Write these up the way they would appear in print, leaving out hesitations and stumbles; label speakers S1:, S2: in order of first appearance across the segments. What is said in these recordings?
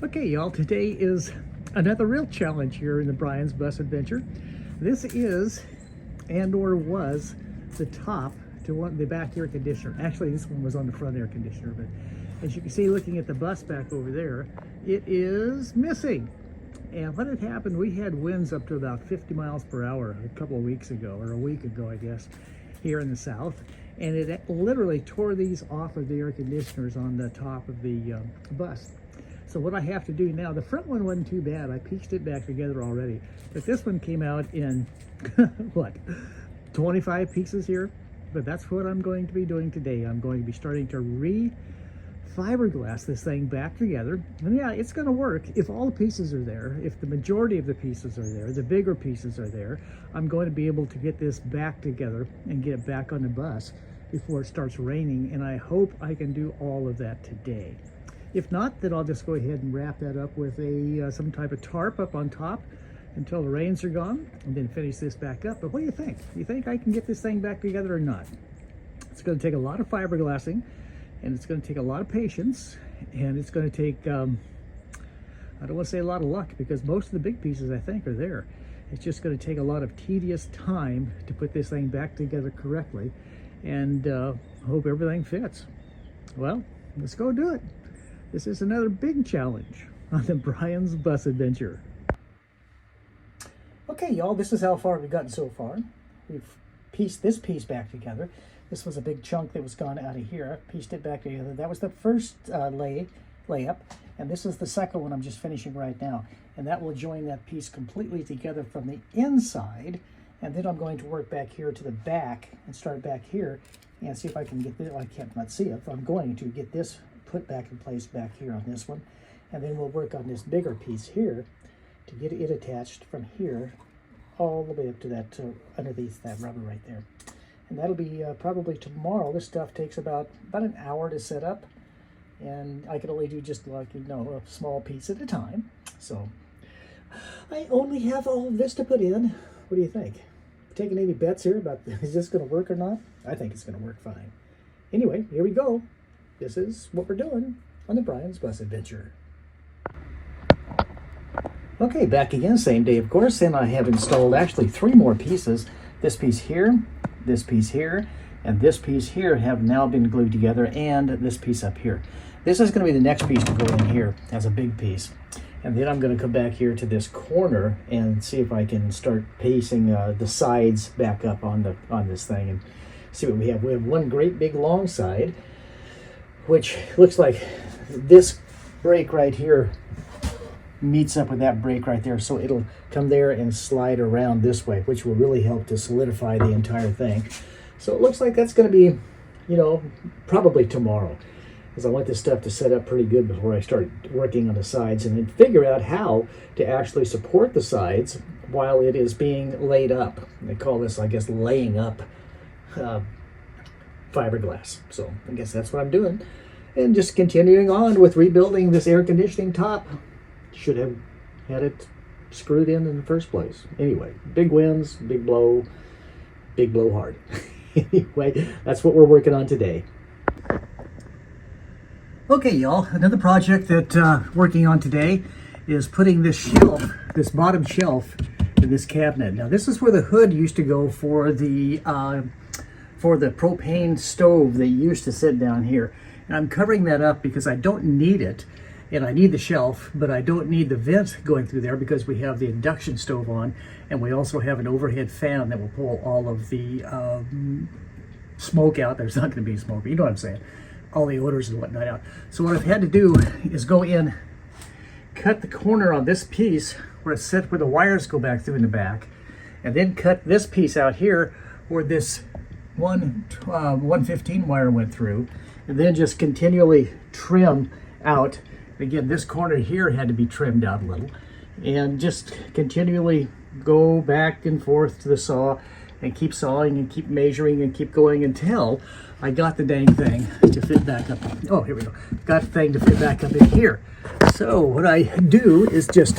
S1: Okay, y'all, today is another real challenge here in the Brian's Bus Adventure. This is, and or was, the top to the back air conditioner. Actually, this one was on the front air conditioner, but as you can see, looking at the bus back over there, it is missing. And what had happened, we had winds up to about 50 miles per hour a couple of weeks ago, or a week ago, I guess, here in the south. And it literally tore these off of the air conditioners on the top of the bus. So what I have to do now, the front one wasn't too bad. I pieced it back together already. But this one came out in, what, 25 pieces here? But that's what I'm going to be doing today. I'm going to be starting to fiberglass this thing back together. And yeah, it's going to work if all the pieces are there, if the majority of the pieces are there, the bigger pieces are there. I'm going to be able to get this back together and get it back on the bus before it starts raining, and I hope I can do all of that today. If not, then I'll just go ahead and wrap that up with some type of tarp up on top until the rains are gone, and then finish this back up. But what do you think? Do you think I can get this thing back together or not? It's going to take a lot of fiberglassing, and it's going to take a lot of patience, and it's going to take, I don't want to say a lot of luck, because most of the big pieces, I think, are there. It's just going to take a lot of tedious time to put this thing back together correctly, and hope everything fits. Well, let's go do it. This is another big challenge on the Brian's Bus Adventure. Okay, y'all, this is how far we've gotten so far. We've pieced this piece back together. This was a big chunk that was gone out of here. I pieced it back together. That was the first layup, and this is the second one I'm just finishing right now. And that will join that piece completely together from the inside. And then I'm going to work back here to the back and start back here and see if I can get this. Well, I can't not see it. I'm going to get this put back in place back here on this one, and then we'll work on this bigger piece here to get it attached from here all the way up to that underneath that rubber right there. And that'll be probably tomorrow. This stuff takes about an hour to set up, and I can only do just like, you know, a small piece at a time. So I only have all of this to put in. What do you think? Taking any bets here about is this going to work or not? I think it's going to work fine. Anyway, here we go. This is what we're doing on the Brian's Bus Adventure. Okay, back again, same day, of course, and I have installed actually 3 more pieces. This piece here, this piece here, and this piece here have now been glued together, and this piece up here. This is going to be the next piece to go in here as a big piece. And then I'm going to come back here to this corner and see if I can start pacing the sides back up on this thing and see what we have. We have one great big long side, which looks like this break right here meets up with that break right there. So it'll come there and slide around this way, which will really help to solidify the entire thing. So it looks like that's going to be, you know, probably tomorrow, because I want this stuff to set up pretty good before I start working on the sides, and then figure out how to actually support the sides while it is being laid up. They call this, I guess, laying up fiberglass. So I guess that's what I'm doing, and just continuing on with rebuilding this air conditioning top. Should have had it screwed in the first place. Anyway, big winds, big blow hard. Anyway, that's what we're working on today. Okay, y'all, another project that working on today is putting this shelf, this bottom shelf, in this cabinet. Now, this is where the hood used to go for the propane stove that used to sit down here. And I'm covering that up because I don't need it, and I need the shelf, but I don't need the vent going through there because we have the induction stove on, and we also have an overhead fan that will pull all of the smoke out. There's not going to be smoke, but you know what I'm saying. All the odors and whatnot out. So what I've had to do is go in, cut the corner on this piece where it's set, where the wires go back through in the back, and then cut this piece out here where this 115 wire went through, and then just continually trim out. Again, this corner here had to be trimmed out a little, and just continually go back and forth to the saw and keep sawing and keep measuring and keep going until I got the dang thing to fit back up. Oh, here we go. Got the thing to fit back up in here. So what I do is just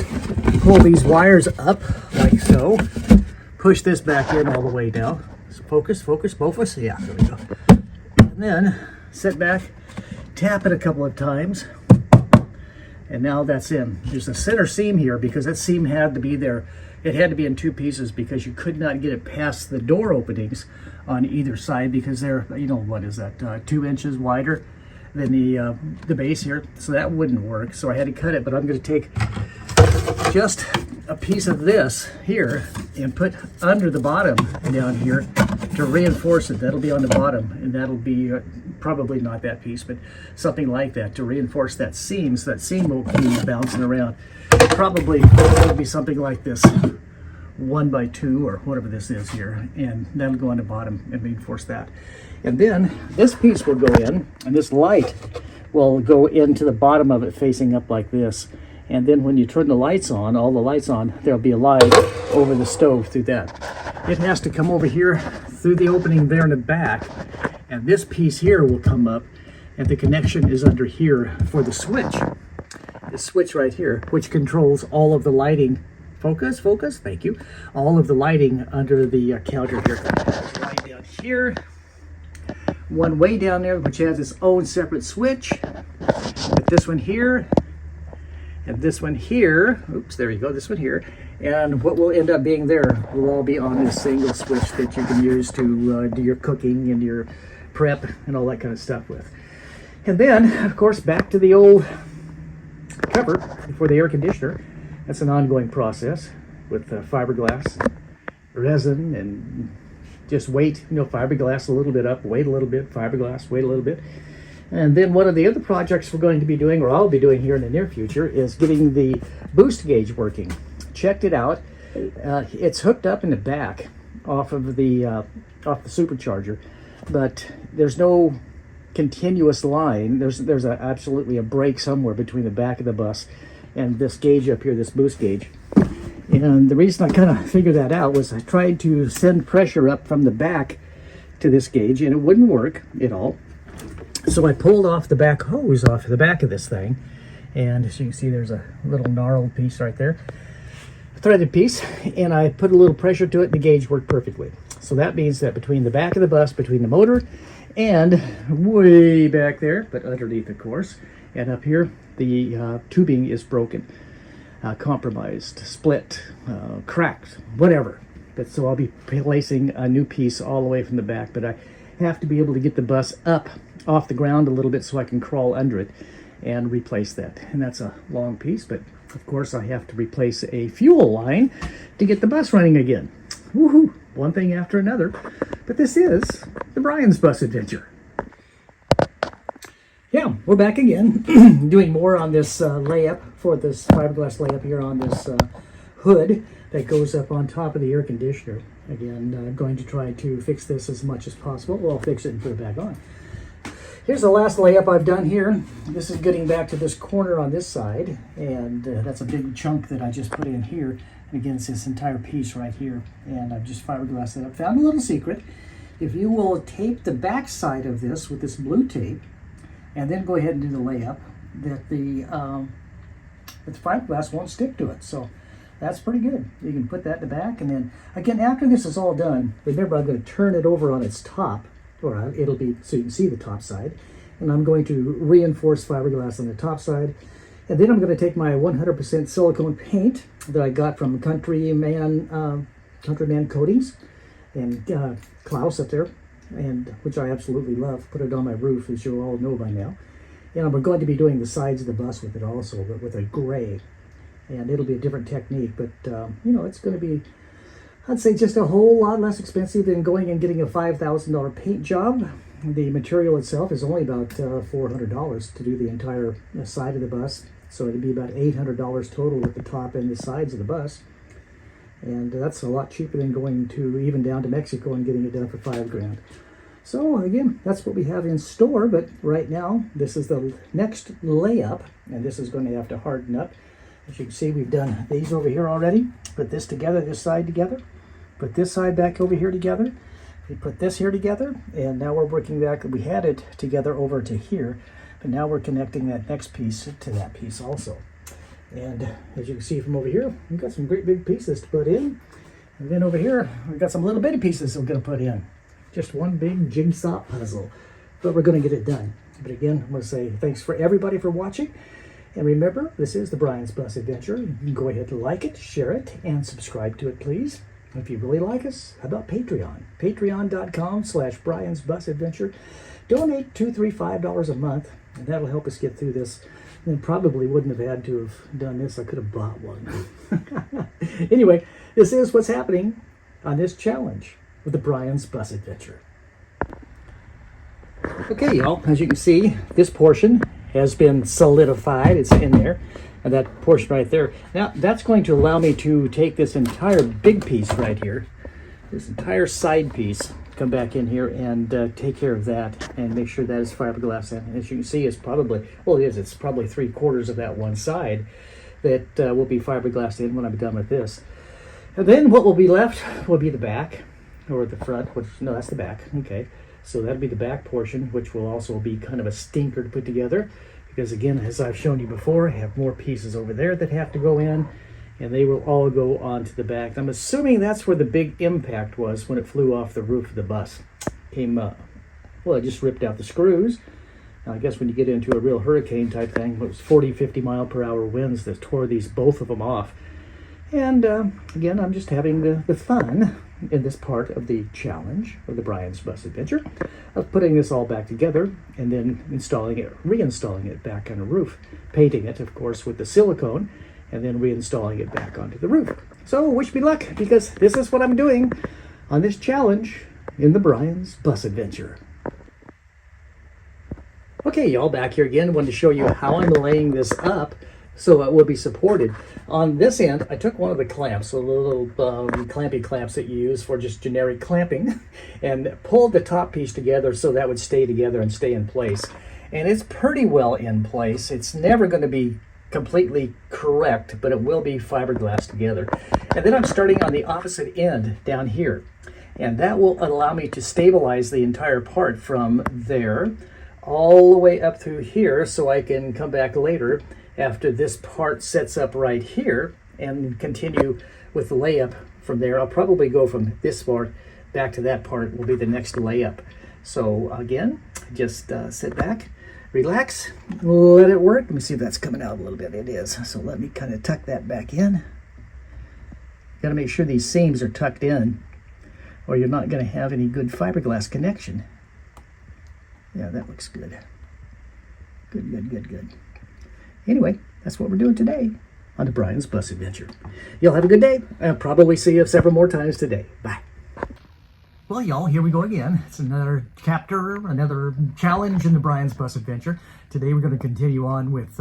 S1: pull these wires up like so, push this back in all the way down. So focus. Yeah, there we go. And then sit back, tap it a couple of times, And now that's in. There's a center seam here because that seam had to be there. It had to be in 2 pieces because you could not get it past the door openings on either side because they're, you know, what is that, 2 inches wider than the base here. So that wouldn't work. So I had to cut it, but I'm going to take just a piece of this here and put under the bottom down here to reinforce it. That'll be on the bottom, and that'll be probably not that piece, but something like that to reinforce that seam, so that seam won't be bouncing around. Probably it'll be something like this 1x2 or whatever this is here, and that'll go on the bottom and reinforce that. And then this piece will go in, and this light will go into the bottom of it facing up like this. And then when you turn the lights on, all the lights on, there'll be a light over the stove through that. It has to come over here through the opening there in the back, and this piece here will come up, and the connection is under here for the switch. The switch right here, which controls all of the lighting. Focus, focus, thank you. All of the lighting under the counter here. Right down here. One way down there, which has its own separate switch. But this one here, and this one here, oops, there you go, this one here, and what will end up being there will all be on this single switch that you can use to do your cooking and your prep and all that kind of stuff with. And then, of course, back to the old cover for the air conditioner. That's an ongoing process with fiberglass, resin, and just weight, you know, fiberglass a little bit up, wait a little bit, fiberglass, wait a little bit. And then one of the other projects we're going to be doing, or I'll be doing here in the near future, is getting the boost gauge working. Checked it out. It's hooked up in the back off the supercharger, but there's no continuous line. There's absolutely a break somewhere between the back of the bus and this gauge up here, this boost gauge. And the reason I kind of figured that out was I tried to send pressure up from the back to this gauge, and it wouldn't work at all. So I pulled off the back hose off the back of this thing, and as you can see, there's a little gnarled piece right there, threaded piece, and I put a little pressure to it, and the gauge worked perfectly. So that means that between the back of the bus, between the motor, and way back there, but underneath, of course, and up here, the tubing is broken, compromised, split, cracked, whatever. But so I'll be placing a new piece all the way from the back, but I have to be able to get the bus up off the ground a little bit so I can crawl under it and replace that. And that's a long piece, but of course I have to replace a fuel line to get the bus running again. Woohoo! One thing after another. But this is the Brian's Bus Adventure. Yeah, we're back again, doing more on this layup for this fiberglass layup here on this hood that goes up on top of the air conditioner. Again, I'm going to try to fix this as much as possible. Well, I'll fix it and put it back on. Here's the last layup I've done here. This is getting back to this corner on this side, and that's a big chunk that I just put in here. And again, it's this entire piece right here, and I've just fiberglassed it up. Found a little secret. If you will tape the back side of this with this blue tape, and then go ahead and do the layup, that the fiberglass won't stick to it. So that's pretty good. You can put that in the back, and then again, after this is all done, remember I'm going to turn it over on its top, or it'll be so you can see the top side, and I'm going to reinforce fiberglass on the top side, and then I'm going to take my 100% silicone paint that I got from Countryman Coatings and Klaus up there, and which I absolutely love. Put it on my roof, as you all know by now. And I'm going to be doing the sides of the bus with it also, but with a gray, and it'll be a different technique, but you know, it's going to be, I'd say, just a whole lot less expensive than going and getting a $5,000 paint job. The material itself is only about $400 to do the entire side of the bus, so it'd be about $800 total with the top and the sides of the bus, and that's a lot cheaper than going to even down to Mexico and getting it done for $5 grand. So again, that's what we have in store, but right now this is the next layup, and this is going to have to harden up. As you can see, we've done these over here already. Put this together, this side together. Put this side back over here together. We put this here together, and now we're working back. We had it together over to here, but now we're connecting that next piece to that piece also. And as you can see from over here, we've got some great big pieces to put in. And then over here, we've got some little bitty pieces we're going to put in. Just one big jigsaw puzzle, but we're going to get it done. But again, I want to say thanks for everybody for watching. And remember, this is the Brian's Bus Adventure. You can go ahead and like it, share it, and subscribe to it, please. If you really like us, how about Patreon? Patreon.com/Brian's Bus Adventure. Donate $2, $3, $5 a month, and that'll help us get through this. And probably wouldn't have had to have done this. I could have bought one. Anyway, this is what's happening on this challenge with the Brian's Bus Adventure. Okay, y'all, as you can see, this portion has been solidified. It's in there, and that portion right there. Now, that's going to allow me to take this entire big piece right here, this entire side piece, come back in here and take care of that and make sure that is fiberglass in. And as you can see, it's probably, well, it is, it's probably 3/4 of that one side that will be fiberglassed in when I'm done with this. And then what will be left will be the back, or the front, which, no, that's the back, okay. So that'll be the back portion, which will also be kind of a stinker to put together, because again, as I've shown you before, I have more pieces over there that have to go in, and they will all go onto the back. I'm assuming that's where the big impact was when it flew off the roof of the bus. Well, it just ripped out the screws. Now, I guess when you get into a real hurricane type thing, it was 40, 50 mile per hour winds that tore both of them off. And again, I'm just having the fun in this part of the challenge of the Brian's Bus Adventure of putting this all back together and then reinstalling it back on the roof, painting it, of course, with the silicone, and then reinstalling it back onto the roof. So wish me luck, because this is what I'm doing on this challenge in the Brian's Bus Adventure. Okay, y'all, back here again. Wanted to show you how I'm laying this up so it will be supported. On this end, I took one of the clamps, the little clampy clamps that you use for just generic clamping, and pulled the top piece together so that would stay together and stay in place. And it's pretty well in place. It's never going to be completely correct, but it will be fiberglass together. And then I'm starting on the opposite end down here, and that will allow me to stabilize the entire part from there all the way up through here, so I can come back later after this part sets up right here and continue with the layup from there. I'll probably go from this part back to that part will be the next layup. So again, just sit back, relax, let it work. Let me see if that's coming out a little bit. It is. So let me kind of tuck that back in. Got to make sure these seams are tucked in, or you're not going to have any good fiberglass connection. Yeah, that looks good. Good, good, good, good. Anyway, that's what we're doing today on the Brian's Bus Adventure. Y'all have a good day. I'll probably see you several more times today. Bye. Well, y'all, here we go again. It's another chapter, another challenge in the Brian's Bus Adventure. Today we're going to continue on with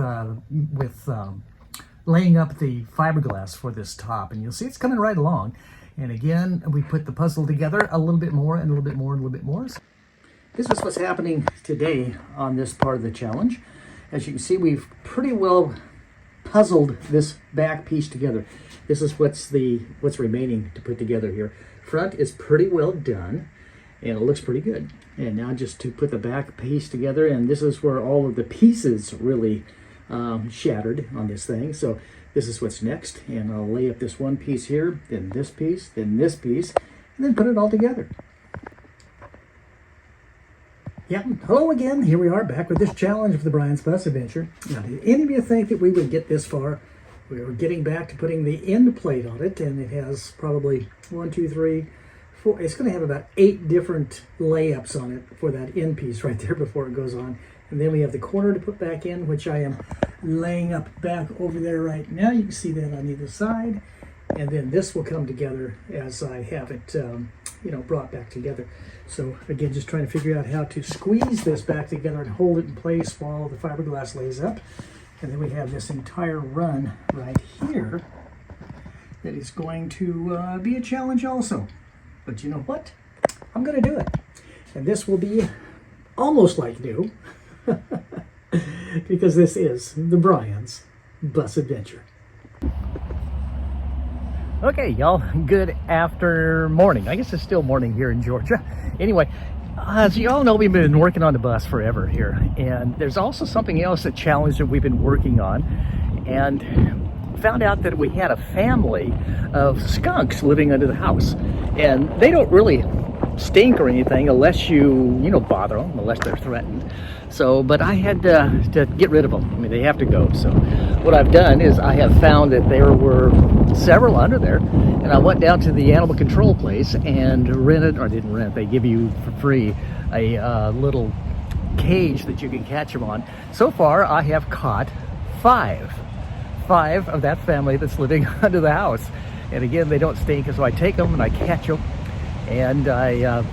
S1: laying up the fiberglass for this top. And you'll see it's coming right along. And again, we put the puzzle together a little bit more and a little bit more and a little bit more. This is what's happening today on this part of the challenge. As you can see, we've pretty well puzzled this back piece together. This is what's remaining to put together here. Front is pretty well done, and it looks pretty good. And now just to put the back piece together, and this is where all of the pieces really shattered on this thing. So this is what's next, and I'll lay up this one piece here, then this piece, and then put it all together. Yeah, hello again. Here we are back with this challenge of the Brian's Bus Adventure. Now, did any of you think that we would get this far? We were getting back to putting the end plate on it, and it has probably 1, 2, 3, 4. It's going to have about 8 different layups on it for that end piece right there before it goes on. And then we have the corner to put back in, which I am laying up back over there right now. You can see that on either side. And then this will come together as I have it, brought back together. So again, just trying to figure out how to squeeze this back together and hold it in place while the fiberglass lays up. And then we have this entire run right here that is going to be a challenge also. But you know what? I'm going to do it. And this will be almost like new because this is the Brian's Bus Adventure. Okay, y'all, good after morning. I guess it's still morning here in Georgia. Anyway, as you all know, we've been working on the bus forever here. And there's also something else, a challenge that we've been working on. And found out that we had a family of skunks living under the house. And they don't really stink or anything unless you know, bother them, unless they're threatened. So, but I had to get rid of them. I mean, they have to go. So what I've done is I have found that there were several under there, and I went down to the animal control place and rented, or didn't rent, they give you for free a little cage that you can catch them on. So far, I have caught five of that family that's living under the house. And again, they don't stink, so I take them and I catch them, and I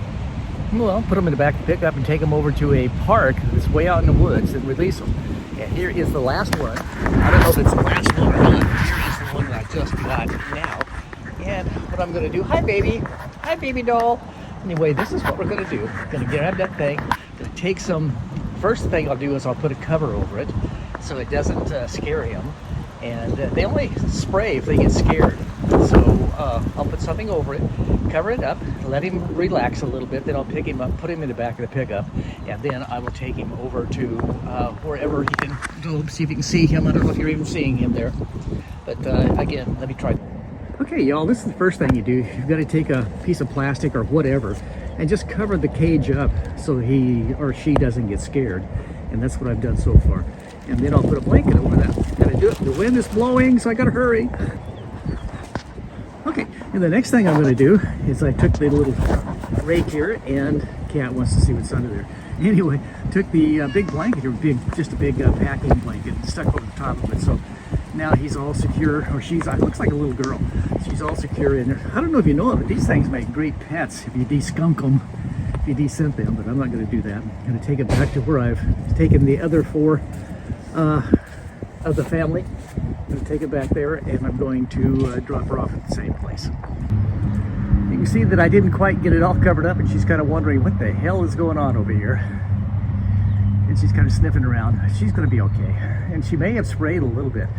S1: put them in the back of the pickup and take them over to a park that's way out in the woods and release them. And here is the last one. I don't know if it's the last one or not. Here is the one that I just got now. And what I'm going to do, hi baby doll. Anyway, this is what we're going to do. I'm going to grab that thing, going to take some, first thing I'll do is I'll put a cover over it so it doesn't scare him. And they only spray if they get scared. So I'll put something over it, cover it up, let him relax a little bit, then I'll pick him up, put him in the back of the pickup, and then I will take him over to wherever he can go, see if you can see him. I don't know if you're even seeing him there. But again, let me try. Okay, y'all, this is the first thing you do. You've got to take a piece of plastic or whatever and just cover the cage up so he or she doesn't get scared. And that's what I've done so far. And then I'll put a blanket over that. Gotta do it. The wind is blowing, so I gotta hurry. Okay, and the next thing I'm gonna do is I took the little rake here, and Cat wants to see what's under there. Anyway, took the big blanket, or just a big packing blanket, and stuck over the top of it. So now he's all secure, or she's, it looks like a little girl. She's all secure in there. I don't know if you know it, but these things make great pets if you de-skunk them, if you de-scent them, but I'm not gonna do that. I'm gonna take it back to where I've taken the other four of the family. I'm going to take it back there, and I'm going to drop her off at the same place. You can see that I didn't quite get it all covered up, and she's kind of wondering what the hell is going on over here. And she's kind of sniffing around. She's going to be okay, and she may have sprayed a little bit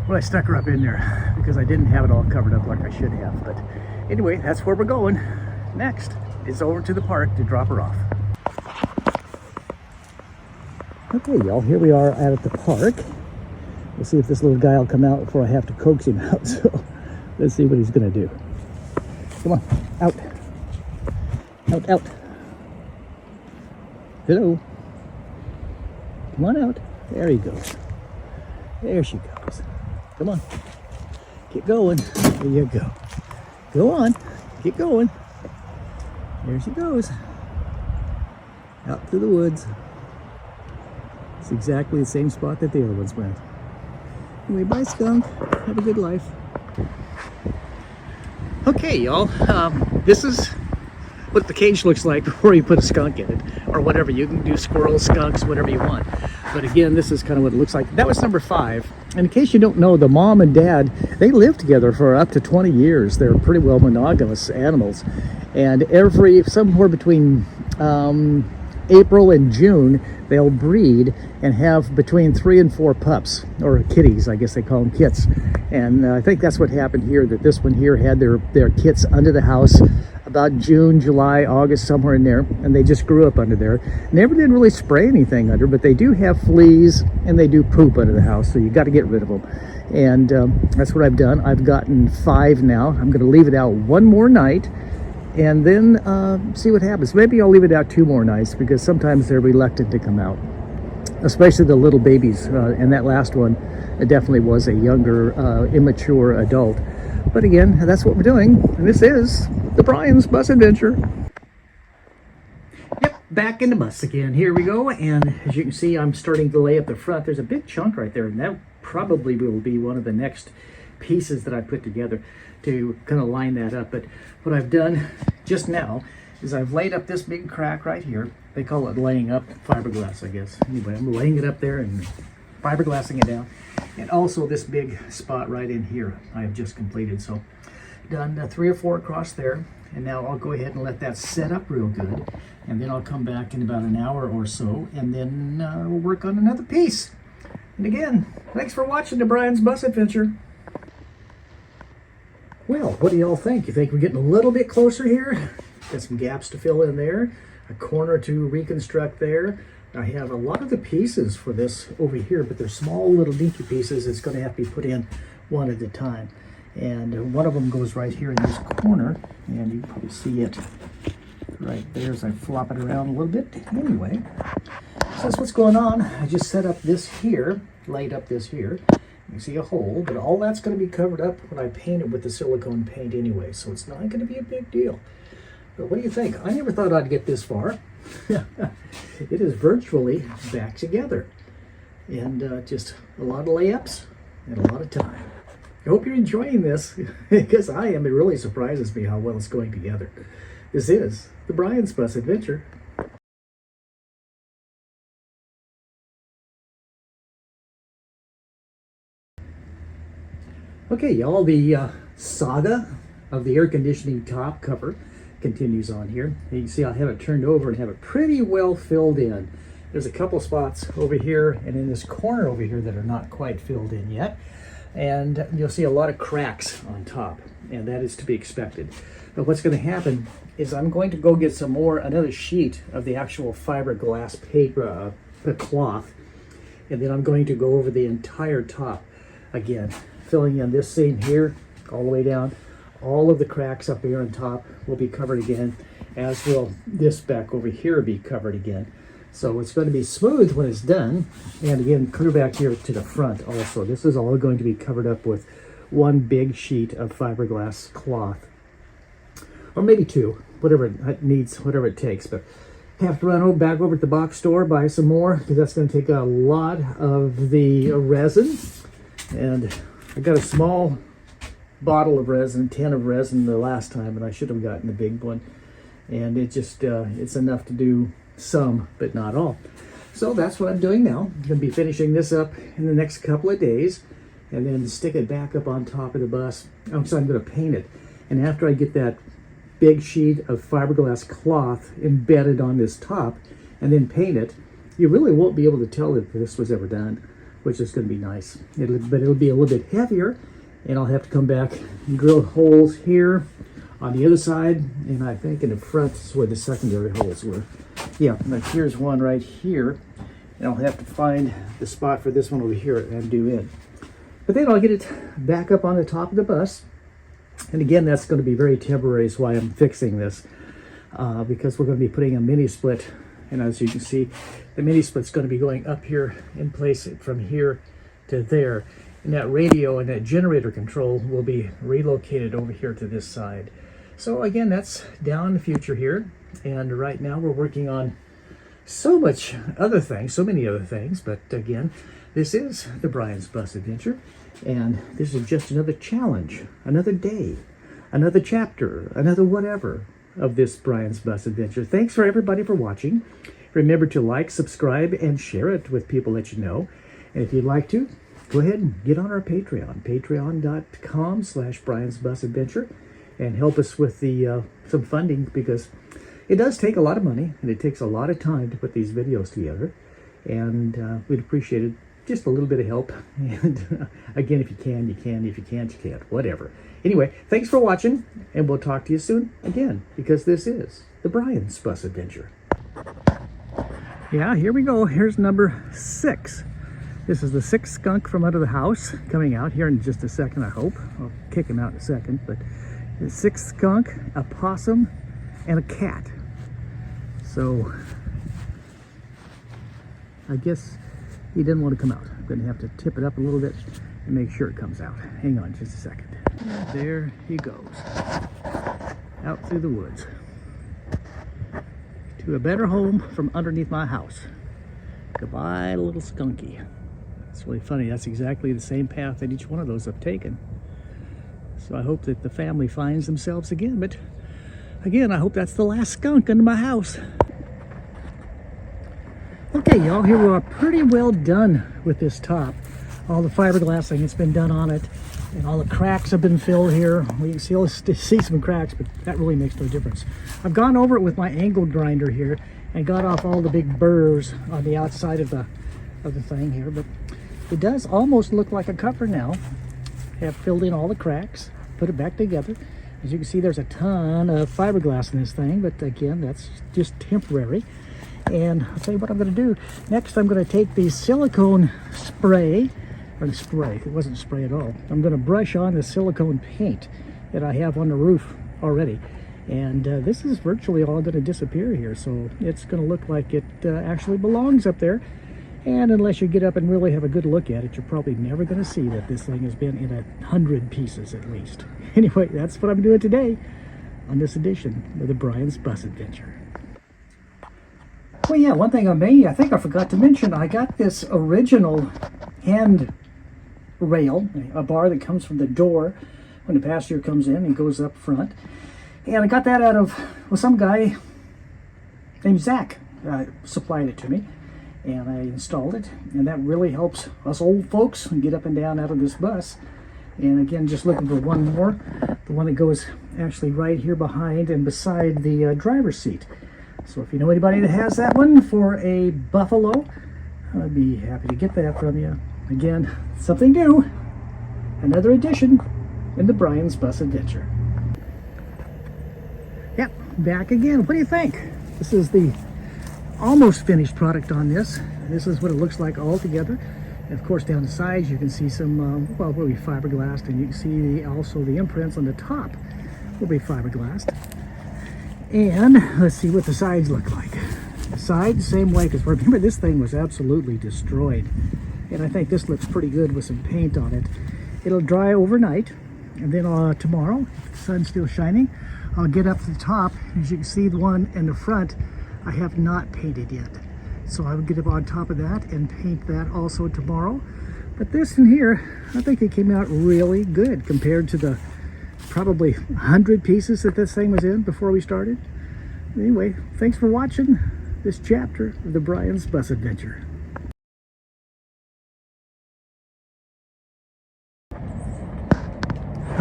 S1: when I stuck her up in there because I didn't have it all covered up like I should have. But anyway, that's where we're going. Next is over to the park to drop her off. Okay, y'all, here we are out at the park. We'll see if this little guy will come out before I have to coax him out. So let's see what he's gonna do. Come on, out. Out. Hello. Come on out. There he goes. There she goes. Come on. Get going. There you go. Go on. Get going. There she goes. Out through the woods. It's exactly the same spot that the other ones went. Anyway, bye, skunk. Have a good life. Okay, y'all. This is what the cage looks like before you put a skunk in it, or whatever. You can do squirrels, skunks, whatever you want. But again, this is kind of what it looks like. That was number 5. And in case you don't know, the mom and dad, they lived together for up to 20 years. They're pretty well monogamous animals. And somewhere between April and June, they'll breed and have between 3 and 4 pups, or kitties, I guess they call them kits. And I think that's what happened here, that this one here had their kits under the house about June, July, August, somewhere in there, and they just grew up under there. Never did really spray anything under, but they do have fleas and they do poop under the house, so you got to get rid of them. And that's what I've done. I've gotten 5 now. I'm going to leave it out one more night and then see what happens. Maybe I'll leave it out 2 more nights because sometimes they're reluctant to come out, especially the little babies. And that last one definitely was a younger, immature adult. But again, that's what we're doing. And this is the Brian's Bus Adventure. Yep, back in the bus again. Here we go. And as you can see, I'm starting to lay up the front. There's a big chunk right there, and that probably will be one of the next pieces that I put together to kind of line that up. But what I've done just now is I've laid up this big crack right here. They call it laying up fiberglass, I guess. Anyway, I'm laying it up there and fiberglassing it down. And also this big spot right in here I have just completed. So done 3 or 4 across there. And now I'll go ahead and let that set up real good. And then I'll come back in about an hour or so, and then we'll work on another piece. And again, thanks for watching the Brian's Bus Adventure. Well, what do y'all think? You think we're getting a little bit closer here? Got some gaps to fill in there, a corner to reconstruct there. I have a lot of the pieces for this over here, but they're small little dinky pieces. It's going to have to be put in one at a time. And one of them goes right here in this corner, and you can probably see it right there as I flop it around a little bit. Anyway, so that's what's going on. I just set up this here, laid up this here. You see a hole, but all that's going to be covered up when I paint it with the silicone paint anyway, so it's not going to be a big deal. But what do you think? I never thought I'd get this far. It is virtually back together. And just a lot of layups and a lot of time. I hope you're enjoying this, because I am. It really surprises me how well it's going together. This is the Brian's Bus Adventure. Okay, y'all, the saga of the air conditioning top cover continues on here. You can see I have it turned over and have it pretty well filled in. There's a couple spots over here and in this corner over here that are not quite filled in yet. And you'll see a lot of cracks on top, and that is to be expected. But what's going to happen is I'm going to go get another sheet of the actual fiberglass paper, cloth, and then I'm going to go over the entire top again, filling in this seam here all the way down. All of the cracks up here on top will be covered again, as will this back over here be covered again. So it's going to be smooth when it's done. And again, clear back here to the front also. This is all going to be covered up with one big sheet of fiberglass cloth. Or maybe two, whatever it needs, whatever it takes. But have to run back over to the box store, buy some more, because that's going to take a lot of the resin. And I got a small bottle of resin, tin of resin the last time, and I should have gotten the big one. And it just, it's enough to do some, but not all. So that's what I'm doing now. I'm going to be finishing this up in the next couple of days, and then stick it back up on top of the bus. So I'm going to paint it. And after I get that big sheet of fiberglass cloth embedded on this top, and then paint it, you really won't be able to tell if this was ever done, which is going to be nice. But it'll be a little bit heavier, and I'll have to come back and drill holes here on the other side, and I think in the front is where the secondary holes were. Yeah, like here's one right here, and I'll have to find the spot for this one over here and do in. But then I'll get it back up on the top of the bus, and again, that's going to be very temporary, is why I'm fixing this, because we're going to be putting a mini split, and as you can see, the mini split's going to be going up here and place it from here to there, and that radio and that generator control will be relocated over here to this side. So again, that's down in the future here, and right now we're working on so many other things, but again, this is the Brian's Bus Adventure, and this is just another challenge, another day, another chapter, another whatever of this Brian's Bus Adventure. Thanks for everybody for watching. Remember to like, subscribe, and share it with people that you know, and if you'd like to, go ahead and get on our Patreon, patreon.com/Brian's Bus Adventure, and help us with the some funding, because it does take a lot of money and it takes a lot of time to put these videos together, and we'd appreciate it, just a little bit of help. And again, if you can, you can. If you can't, you can't. Whatever. Anyway, thanks for watching, and we'll talk to you soon again, because this is the Brian's Bus Adventure. Yeah, here we go. Here's number 6. This is the 6th skunk from under the house, coming out here in just a second, I hope. I'll kick him out in a second, but the 6th skunk, a possum, and a cat. So I guess he didn't want to come out. I'm going to have to tip it up a little bit and make sure it comes out. Hang on just a second. There he goes, out through the woods to a better home from underneath my house. Goodbye, little skunky. It's really funny. That's exactly the same path that each one of those have taken. So I hope that the family finds themselves again. But again, I hope that's the last skunk under my house. Okay, y'all, here we are, pretty well done with this top. All the fiberglassing has been done on it, and all the cracks have been filled here. We can still see some cracks, but that really makes no difference. I've gone over it with my angle grinder here and got off all the big burrs on the outside of the thing here, but it does almost look like a cover now. Have filled in all the cracks, put it back together. As you can see, there's a ton of fiberglass in this thing, but again, that's just temporary. And I'll tell you what I'm going to do. Next, I'm going to take the silicone spray, or the spray, it wasn't spray at all. I'm going to brush on the silicone paint that I have on the roof already. And this is virtually all going to disappear here, so it's going to look like it actually belongs up there. And unless you get up and really have a good look at it, you're probably never going to see that this thing has been in 100 pieces at least. Anyway, that's what I'm doing today on this edition of the Brian's Bus Adventure. Well, yeah, one thing I think I forgot to mention, I got this original hand rail, a bar that comes from the door when the passenger comes in and goes up front. And I got that out of, well, some guy named Zach supplied it to me. And I installed it, and that really helps us old folks get up and down out of this bus. And again, just looking for one more, the one that goes actually right here behind and beside the driver's seat. So if you know anybody that has that one for a Buffalo, I'd be happy to get that from you. Again, something new, another addition in the Brian's Bus Adventure. Yep, back again. What do you think? This is the almost finished product on this. This is what it looks like all together. And of course, down the sides you can see some well, will be fiberglass, and you can see also the imprints on the top will be fiberglass. And let's see what the sides look like. The sides, same way, because remember this thing was absolutely destroyed. And I think this looks pretty good with some paint on it. It'll dry overnight, and then tomorrow, if the sun's still shining, I'll get up to the top. As you can see, the one in the front I have not painted yet. So I will get up on top of that and paint that also tomorrow. But this in here, I think it came out really good compared to the probably 100 pieces that this thing was in before we started. Anyway, thanks for watching this chapter of the Brian's Bus Adventure.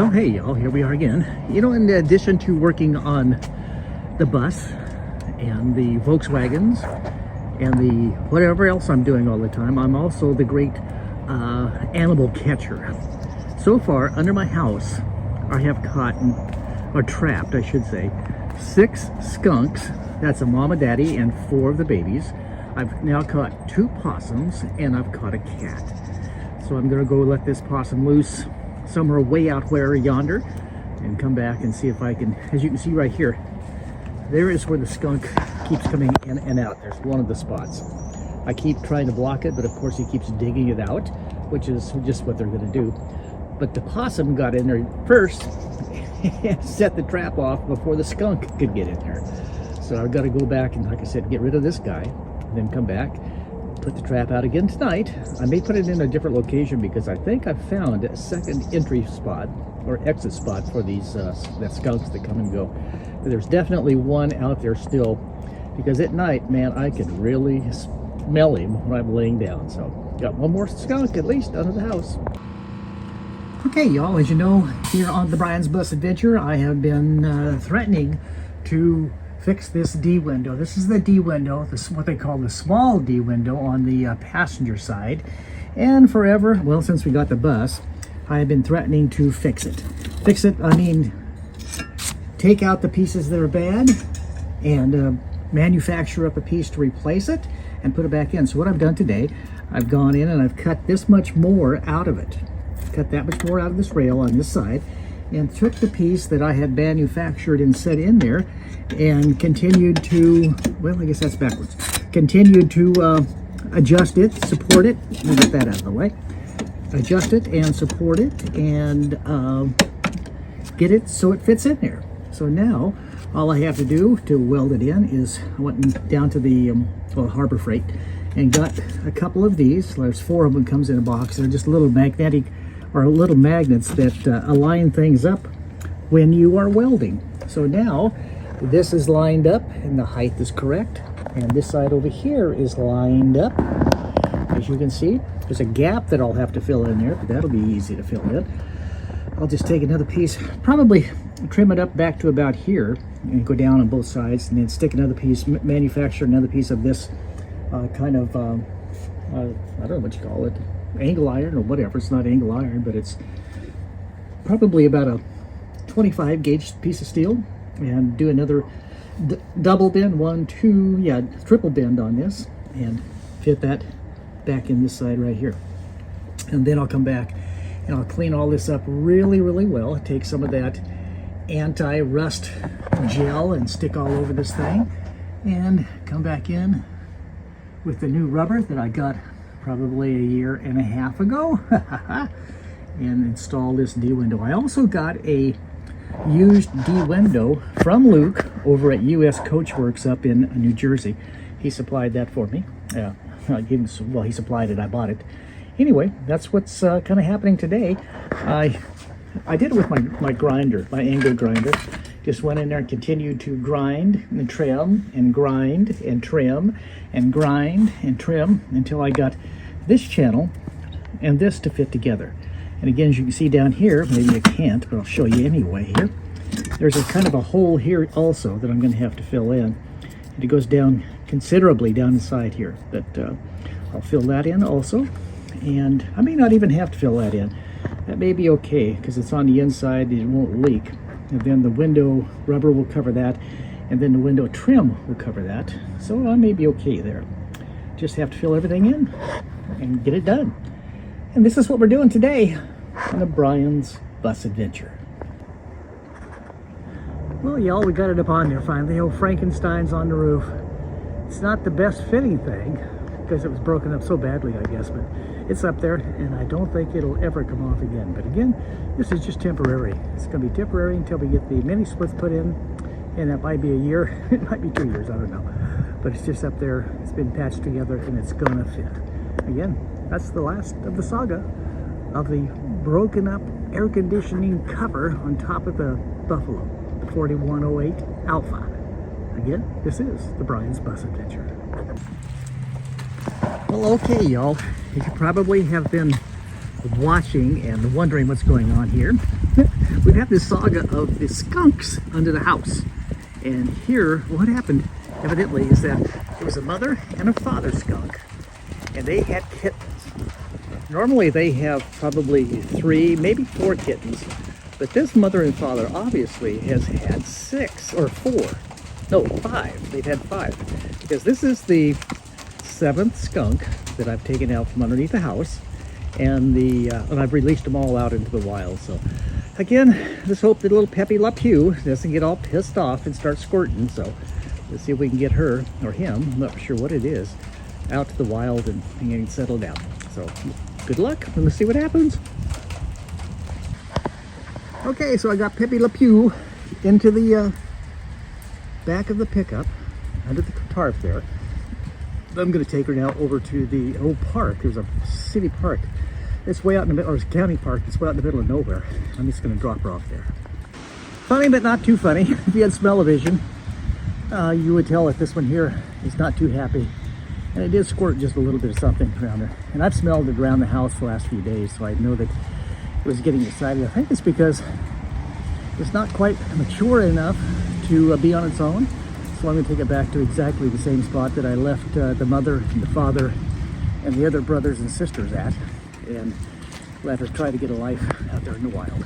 S1: Oh, hey y'all, here we are again. You know, in addition to working on the bus and the Volkswagens and the whatever else I'm doing all the time, I'm also the great animal catcher. So far, under my house, I have caught, or trapped, I should say, 6 skunks. That's a mom and daddy and 4 of the babies. I've now caught 2 possums, and I've caught a cat. So I'm gonna go let this possum loose somewhere way out where yonder and come back and see if I can, as you can see right here, there is where the skunk keeps coming in and out. There's one of the spots. I keep trying to block it, but of course he keeps digging it out, which is just what they're gonna do. But the possum got in there first and set the trap off before the skunk could get in there. So I've got to go back and, like I said, get rid of this guy, then come back, put the trap out again tonight. I may put it in a different location because I think I've found a second entry spot or exit spot for these skunks that come and go. But there's definitely one out there still, because at night, man, I can really smell him when I'm laying down. So got one more skunk at least under the house. Okay, y'all, as you know, here on the Brian's Bus Adventure, I have been threatening to fix this D window. This is the D window, this what they call the small D window on the passenger side. And forever, well, since we got the bus, I have been threatening to fix it. Fix it, I mean, take out the pieces that are bad and manufacture up a piece to replace it and put it back in. So what I've done today, I've gone in and I've cut this much more out of it. Cut that much more out of this rail on this side, and took the piece that I had manufactured and set in there and continued to, well, I guess that's backwards, continued to adjust it, support it. Let me get that out of the way. Adjust it and support it and get it so it fits in there. So now all I have to do to weld it in is I went down to the Harbor Freight and got a couple of these. There's 4 of them, comes in a box. They're just little magnetic or little magnets that align things up when you are welding. So now this is lined up and the height is correct, and this side over here is lined up. As you can see, there's a gap that I'll have to fill in there, but that'll be easy to fill in. I'll just take another piece, probably trim it up back to about here and go down on both sides, and then stick another piece, manufacture another piece of this kind of I don't know what you call it, angle iron or whatever. It's not angle iron, but it's probably about a 25 gauge piece of steel, and do another double bend, 1, 2, yeah, triple bend on this, and fit that back in this side right here. And then I'll come back and I'll clean all this up really, really well. Take some of that anti-rust gel and stick all over this thing, and come back in with the new rubber that I got probably a year and a half ago and install this D window. I also got a used D window from Luke over at US Coachworks up in New Jersey. He supplied that for me. Well, he supplied it, I bought it. Anyway, that's what's kind of happening today. I did it with my grinder, my angle grinder. Just went in there and continued to grind and trim and grind and trim and grind and trim until I got this channel and this to fit together. And again, as you can see down here, maybe you can't, but I'll show you anyway here. There's a kind of a hole here also that I'm going to have to fill in. And it goes down considerably down inside here, but I'll fill that in also. And I may not even have to fill that in. That may be okay because it's on the inside, it won't leak. And then the window rubber will cover that, and then the window trim will cover that. So I may be okay there. Just have to fill everything in and get it done. And this is what we're doing today on the Brian's Bus Adventure. Well, y'all, we got it up on there finally. Old Frankenstein's on the roof. It's not the best fitting thing because it was broken up so badly, I guess, but it's up there, and I don't think it'll ever come off again. But again, this is just temporary. It's going to be temporary until we get the mini splits put in, and that might be a year. It might be 2 years, I don't know. But it's just up there. It's been patched together, and it's going to fit. Again, that's the last of the saga of the broken up air conditioning cover on top of the Buffalo, the 4108 Alpha. Again, this is the Brian's Bus Adventure. Well, okay, y'all. You probably have been watching and wondering what's going on here. We've had this saga of the skunks under the house. And here, what happened, evidently, is that there was a mother and a father skunk. And they had kittens. Normally, they have probably 3, maybe 4 kittens. But this mother and father obviously has had 6 or 4. No, 5. They've had 5. Because this is the 7th skunk that I've taken out from underneath the house, and I've released them all out into the wild. So again, just hope that little Peppy Le Pew doesn't get all pissed off and start squirting. So let's see if we can get her or him, I'm not sure what it is, out to the wild and getting settled down. So good luck, and let's see what happens. Okay, so I got Peppy Le Pew into the back of the pickup under the tarp there. I'm going to take her now over to the old park. There's a city park. It's way out in the middle, or it's a county park. It's way out in the middle of nowhere. I'm just going to drop her off there. Funny, but not too funny. If you had smell-o-vision, you would tell that this one here is not too happy. And it did squirt just a little bit of something around her. And I've smelled it around the house the last few days, so I know that it was getting excited. I think it's because it's not quite mature enough to be on its own. So I'm going to take it back to exactly the same spot that I left the mother and the father and the other brothers and sisters at, and let her try to get a life out there in the wild.